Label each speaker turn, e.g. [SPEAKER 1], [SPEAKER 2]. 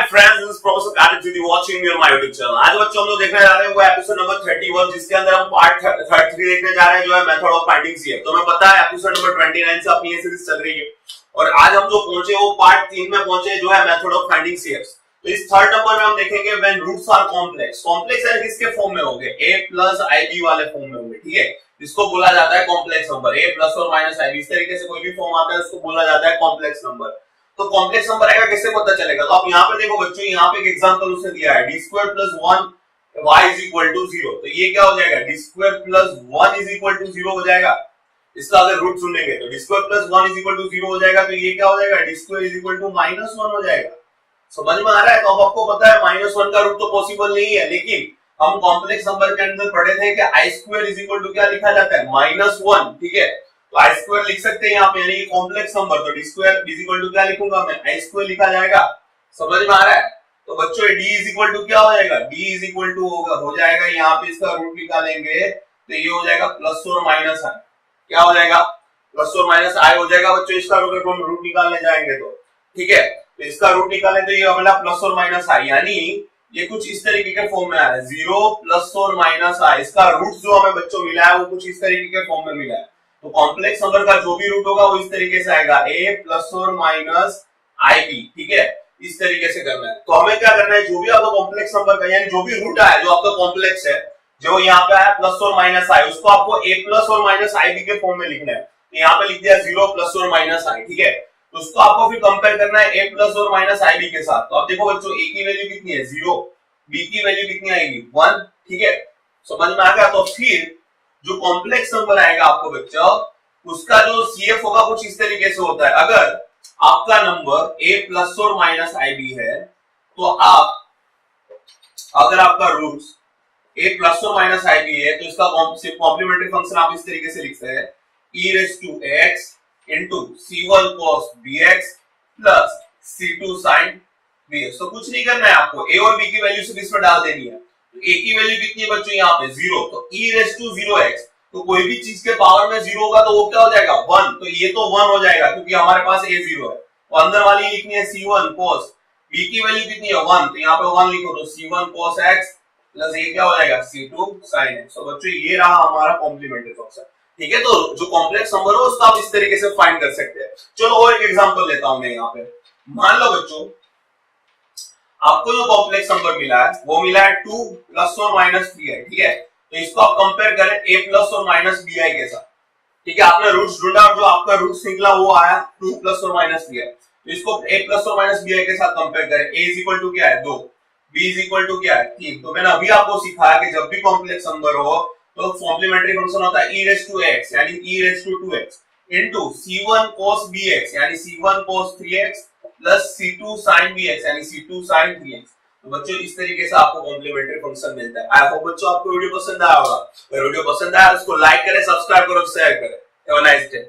[SPEAKER 1] Hi friends, this is Professor Kartik watching me on my YouTube channel. आज बच्चों हम लोग देखने जा रहे हैं वो एपिसोड नंबर 31 जिसके अंदर हम पार्ट 3 देखने जा रहे हैं जो है मेथड ऑफ फाइंडिंग सीएफ। तो हमें पता है एपिसोड नंबर 29 से अपनी ये सीरीज चल रही है और आज हम जो पहुंचे वो पार्ट 3 में पहुंचे जो है मेथड ऑफ फाइंडिंग सीएफ। तो इस थर्ड नंबर में हम देखेंगे when roots are complex. Complex है किसके फॉर्म में होंगे? a + ib वाले फॉर्म में होंगे, ठीक है। इसको बोला जाता है कॉम्प्लेक्स नंबर। a + और -ib इस तरीके से कोई भी फॉर्म आता है उसको बोला जाता है कॉम्प्लेक्स नंबर। तो कॉम्प्लेक्स नंबर आएगा कैसे पता चलेगा? तो आप यहाँ पे देखो बच्चों, यहाँ पे एक एग्जांपल उसने दिया है d² + 1 y = 0। तो ये क्या हो जाएगा? d² + 1 = 0 हो जाएगा। इसका अगर रूट सुनेंगे तो d² + 1 = 0 हो जाएगा। तो ये क्या हो जाएगा? d² = -1 हो जाएगा। समझ में आ रहा है? तो अब आपको पता है -1 का रूट तो पॉसिबल नहीं है, लेकिन हम कॉम्प्लेक्स नंबर के अंदर पढ़े थे कि i² क्या लिखा जाता है? -1, ठीक है। तो i² लिख सकते हैं यहाँ पे, यानी कॉम्प्लेक्स नंबर। तो d² क्या लिखूंगा मैं? i² लिखा जाएगा। समझ में आ रहा है? तो बच्चों d क्या हो जाएगा? d हो जाएगा, यहाँ पे इसका रूट निकालेंगे तो ये हो जाएगा प्लस और माइनस i। क्या हो जाएगा? प्लस और माइनस i हो जाएगा बच्चों। इसका रूट निकालने जाएंगे तो ठीक है। तो इसका रूट निकालें तो ये अगला प्लस और माइनस i, यानी ये कुछ इस तरीके के फॉर्म में आ रहा है 0 प्लस और माइनस i। इसका रूट जो हमें बच्चों मिला है वो कुछ इस तरीके के फॉर्म में मिला है। तो कॉम्प्लेक्स नंबर का जो भी रूट होगा वो इस तरीके से आएगा a + और -ib, ठीक है। इस तरीके से करना है। तो हमें क्या करना है, जो भी आपका कॉम्प्लेक्स नंबर का यानी जो भी रूट आया जो आपका कॉम्प्लेक्स है, जो यहाँ पे आया प्लस और माइनस i, उसको आपको a + और -ib के फॉर्म में लिखना है। तो यहाँ पे लिख दिया 0 प्लस और -i, ठीक है। तो उसको आपको फिर कंपेयर करना है a + और -ib के साथ। तो अब देखो बच्चों, a की वैल्यू कितनी है? 0, b की वैल्यू कितनी आएगी? 1, ठीक है। समझ में आ गया? तो फिर जो कॉम्प्लेक्स नंबर आएगा आपको बच्चों, उसका जो सीएफ होगा कुछ इस तरीके से होता है। अगर आपका नंबर a + और -ib है तो अगर आपका रूट्स a + और -ib है तो इसका कॉम्प्लीमेंट्री फंक्शन आप इस तरीके से लिखते हैं e⁻x * c1 cos bx + c2 sin bx। तो कुछ नहीं करना है आपको, a और b की वैल्यू सिर्फ इसमें डाल देनी है। तो a की वैल्यू कितनी है बच्चों? यहाँ पे 0। तो e⁻0x, तो कोई भी चीज के पावर में 0 होगा तो वो क्या हो जाएगा? 1। तो ये तो 1 हो जाएगा क्योंकि हमारे पास a 0 है। तो अंदर वाली लिखनी है c1 cos, b की वैल्यू कितनी है? 1। तो यहाँ पे 1 लिखो तो c1 cos x प्लस ये क्या हो जाएगा? c2 sin x। तो बच्चों ये रहा हमारा कॉम्प्लीमेंट्री फंक्शन, ठीक है। तो जो कॉम्प्लेक्स नंबर हो उसको आप इस तरीके से फाइंड कर सकते हैं। चलो और एक एग्जांपल लेता हूं मैं यहाँ पे। मान लो बच्चों, आपको जो कॉम्प्लेक्स नंबर मिला है वो मिला है 2 + और -3i, ठीक है। तो इसको आप कंपेयर करें a + और -bi के साथ, ठीक है। आपने रूट्स ढूंढा और जो आपका रूट्स निकला वो आया 2 + और -3i। तो इसको a + और -bi के साथ कंपेयर करें। a क्या है? 2, b क्या है? 3। तो मैंने अभी आपको सिखाया कि जब भी कॉम्प्लेक्स नंबर हो तो कॉम्प्लीमेंट्री फंक्शन होता है e⁻x यानी e⁻2x c1 cos bx यानी c1 cos 3x + c2 sin bx यानी c2 sin 3x। तो बच्चों इस तरीके से आपको कॉम्प्लीमेंट्री फंक्शन मिलता है। आई होप बच्चों आपको वीडियो पसंद आया होगा। अगर वीडियो पसंद आया तो उसको लाइक करें, सब्सक्राइब करो, शेयर करें। Have a nice day.